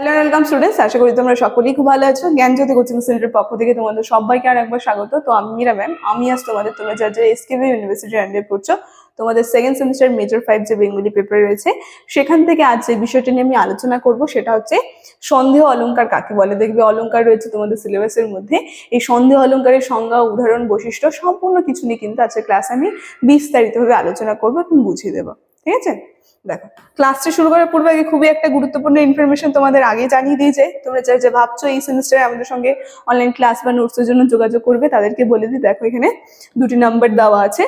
Hello welcome students, আশা করি তোমরা সকলেই খুব ভালো আছো। জ্ঞানজ্যোতি কোচিং সেন্টারের পক্ষ থেকে তোমাদের সবাইকে আর একবার স্বাগত। তো আমি মীরা ম্যাম, আমি আজ তোমাদের তোমরা যারা এসকেবি ইউনিভার্সিটি আন্ডারে পড়ছো তোমাদের সেকেন্ড সেমিস্টার মেজর 5 যে বেঙ্গলি পেপার রয়েছে সেখান থেকে আজ যে বিষয়টি নিয়ে আমি আলোচনা করব সেটা হচ্ছে সন্দেহ অলংকার কাকে বলে। দেখবে অলংকার রয়েছে তোমাদের সিলেবাসের মধ্যে, এই সন্দেহ অলংকারের সংজ্ঞা, উদাহরণ, বৈশিষ্ট্য সম্পূর্ণ কিছু নিয়ে কিন্তু আজকে ক্লাস আমি বিস্তারিতভাবে আলোচনা করবো এবং বুঝিয়ে দেবো। ঠিক আছে, দেখো ক্লাসটা শুরু করার পূর্বে আগে খুবই একটা গুরুত্বপূর্ণ ইনফরমেশন তোমাদের আগে জানিয়ে দিয়েছে। তোমরা যে ভাবছো এই সেমিস্টারে আমাদের সঙ্গে অনলাইন ক্লাস বা নোটসের জন্য যোগাযোগ করবে তাদেরকে বলে দিই, দেখো এখানে দুটি নাম্বার দেওয়া আছে।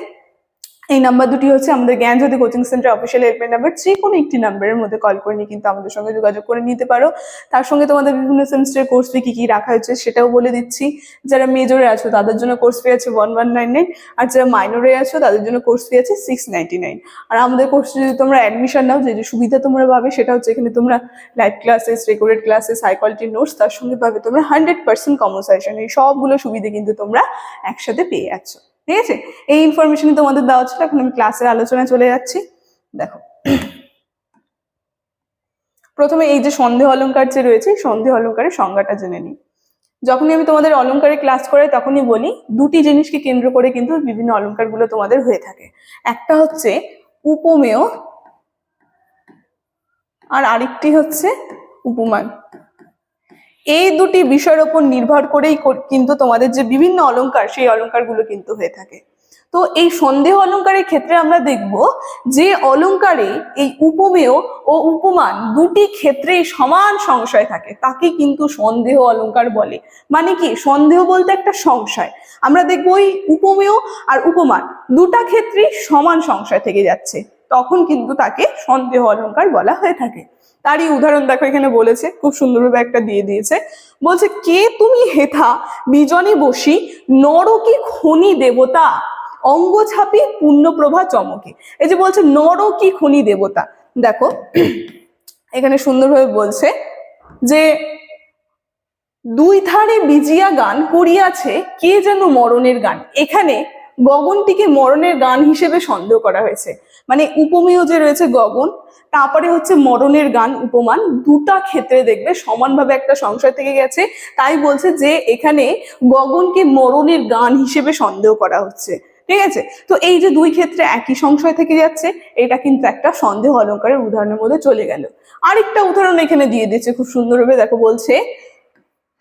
এই নাম্বার দুটি হচ্ছে আমাদের Gyanjyoti coaching centre official helpline number. যে কোনো একটি নাম্বারের মধ্যে কল করে নিয়ে কিন্তু আমাদের সঙ্গে যোগাযোগ করে নিতে পারো। তার সঙ্গে তোমাদের বিভিন্ন সেমিস্টারের কোর্স ফি কি রাখা হয়েছে সেটাও বলে দিচ্ছি। যারা মেজরে আছো তাদের জন্য কোর্স ফি আছে 1199, আর যারা মাইনরে আছো তাদের জন্য কোর্স ফি আছে 699। আর আমাদের কোর্সে যদি তোমরা অ্যাডমিশন নাও, যে সুবিধা তোমরা পাবে সেটা হচ্ছে এখানে তোমরা live classes, recorded classes, high quality notes, তার সঙ্গে পাবে তোমরা 100% কমন সাজেশন। এই সবগুলো সুবিধা কিন্তু তোমরা একসাথে পেয়ে যাচ্ছ। ঠিক আছে, এই ইনফরমেশন তোমাদের দেওয়া ছিল। এখন আমি ক্লাসের আলোচনায় চলে যাচ্ছি। দেখো প্রথমে এই যে সন্দেহ অলংকার যে রয়েছে, সন্দেহ অলংকারের সংজ্ঞাটা জেনে নিই। যখনই আমি তোমাদের অলংকারে ক্লাস করাই তখনই বলি দুটি জিনিসকে কেন্দ্র করে কিন্তু বিভিন্ন অলংকারগুলো তোমাদের হয়ে থাকে। একটা হচ্ছে উপমেয় আর আরেকটি হচ্ছে উপমান। এই দুটি বিষয়ের উপর নির্ভর করেই কিন্তু তোমাদের যে বিভিন্ন অলংকার সেই অলংকারগুলো কিন্তু হয়ে থাকে। তো এই সন্দেহ অলংকারের ক্ষেত্রে আমরা দেখব যে অলংকারে এই উপমেয় ও উপমান দুটি ক্ষেত্রেই সমান সংশয় থাকে তাকে কিন্তু সন্দেহ অলংকার বলে। মানে কি, সন্দেহ বলতে একটা সংশয়। আমরা দেখবো ওই উপমেয় আর উপমান দুটা ক্ষেত্রেই সমান সংশয় থেকে যাচ্ছে, তখন কিন্তু তাকে সন্দেহ অলংকার বলা হয়ে থাকে। তারই উদাহরণ দেখো এখানে বলেছে, খুব সুন্দরভাবে একটা দিয়ে দিয়েছে। বলছে কে তুমি হেথা বিজনে বসি নরকি খনি দেবতা অঙ্গ ছাপি পুণ্যপ্রভা চমকে। এই যে বলছে নরকি খনি দেবতা, দেখো এখানে সুন্দরভাবে বলছে যে দুই ধারে বিজিয়া গান করিয়াছে কে যেন মরণের গান। এখানে গগনটিকে মরণের গান হিসেবে সন্দেহ করা হয়েছে। মানে উপমেয় যে রয়েছে গগন, তারপরে হচ্ছে মরণের গান উপমান, দুটা ক্ষেত্রে দেখবে সমানভাবে একটা সংশয় থেকে গেছে। তাই বলছে যে এখানে গগনকে মরণের গান হিসেবে সন্দেহ করা হচ্ছে। ঠিক আছে, তো এই যে দুই ক্ষেত্রে একই সংশয় থেকে যাচ্ছে, এটা কিন্তু একটা সন্দেহ অলংকারের উদাহরণের মধ্যে চলে গেল। আরেকটা উদাহরণ এখানে দিয়ে দিচ্ছে খুব সুন্দরভাবে, দেখো বলছে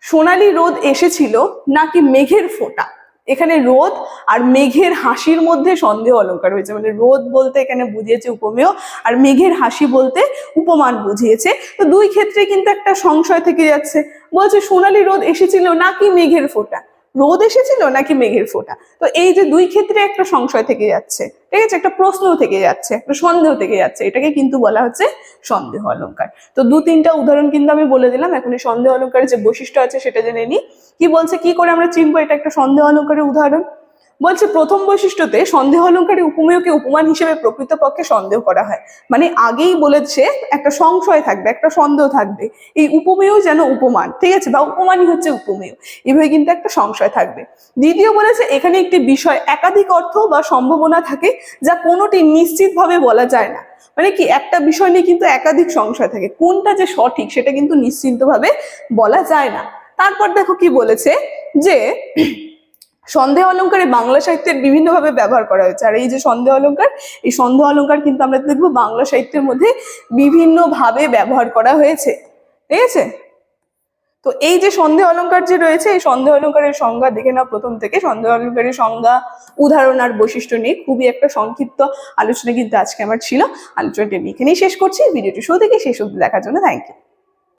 সোনালী রোদ এসেছিল নাকি মেঘের ফোঁটা। এখানে রোদ আর মেঘের হাসির মধ্যে সন্দেহ অলংকার হয়েছে। মানে রোদ বলতে এখানে বুঝিয়েছে উপমেয়, আর মেঘের হাসি বলতে উপমান বুঝিয়েছে। তো দুই ক্ষেত্রে কিন্তু একটা সংশয় থেকে যাচ্ছে। বলছে সোনালী রোদ এসেছিল নাকি মেঘের ফোঁটা, রোদ এসেছিল নাকি মেঘের ফোঁটা। তো এই যে দুই ক্ষেত্রে একটা সংশয় থেকে যাচ্ছে, ঠিক আছে, একটা প্রশ্ন থেকে যাচ্ছে, একটা সন্দেহ থেকে যাচ্ছে, এটাকে কিন্তু বলা হচ্ছে সন্দেহ অলংকার। তো দু তিনটা উদাহরণ কিন্তু আমি বলে দিলাম। এখন এই সন্দেহ অলংকারের যে বৈশিষ্ট্য আছে সেটা জেনে নিই। কি বলছে, কি করে আমরা চিনবো এটা একটা সন্দেহ অলংকারের উদাহরণ। বলছে প্রথম বৈশিষ্ট্যতে সন্দেহ অলংকারে উপমেয়কে উপমান হিসেবে প্রকৃতপক্ষে সন্দেহ করা হয়। মানে আগেই বলেছে একটা সংশয় থাকবে, একটা সন্দেহ থাকবে, এই উপমেয় যেন উপমান, ঠিক আছে, বা উপমানই হচ্ছে উপমেয়, এভাবে কিন্তু একটা সংশয় থাকবে। দ্বিতীয় বলেছে এখানে একটি বিষয় একাধিক অর্থ বা সম্ভাবনা থাকে যা কোনোটি নিশ্চিতভাবে বলা যায় না। মানে কি, একটা বিষয় নিয়ে কিন্তু একাধিক সংশয় থাকে, কোনটা যে সঠিক সেটা কিন্তু নিশ্চিন্তভাবে বলা যায় না। তারপর দেখো কি বলেছে যে সন্দেহ অলংকারে বাংলা সাহিত্যের বিভিন্নভাবে ব্যবহার করা হয়েছে। আর এই যে সন্দেহ অলংকার, এই সন্দেহ অলংকার কিন্তু আমরা দেখবো বাংলা সাহিত্যের মধ্যে বিভিন্নভাবে ব্যবহার করা হয়েছে। ঠিক আছে, তো এই যে সন্দেহ অলংকার যে রয়েছে, এই সন্দেহ অলংকারের সংজ্ঞা দেখে নাও প্রথম থেকে। সন্দেহ অলংকারের সংজ্ঞা, উদাহরণ আর বৈশিষ্ট্য নিয়ে খুবই একটা সংক্ষিপ্ত আলোচনা কিন্তু আজকে আমার ছিল। আলোচনাটি আমি এখানেই শেষ করছি। ভিডিওটি শুরু থেকে শেষ অবধি দেখার জন্য থ্যাংক ইউ।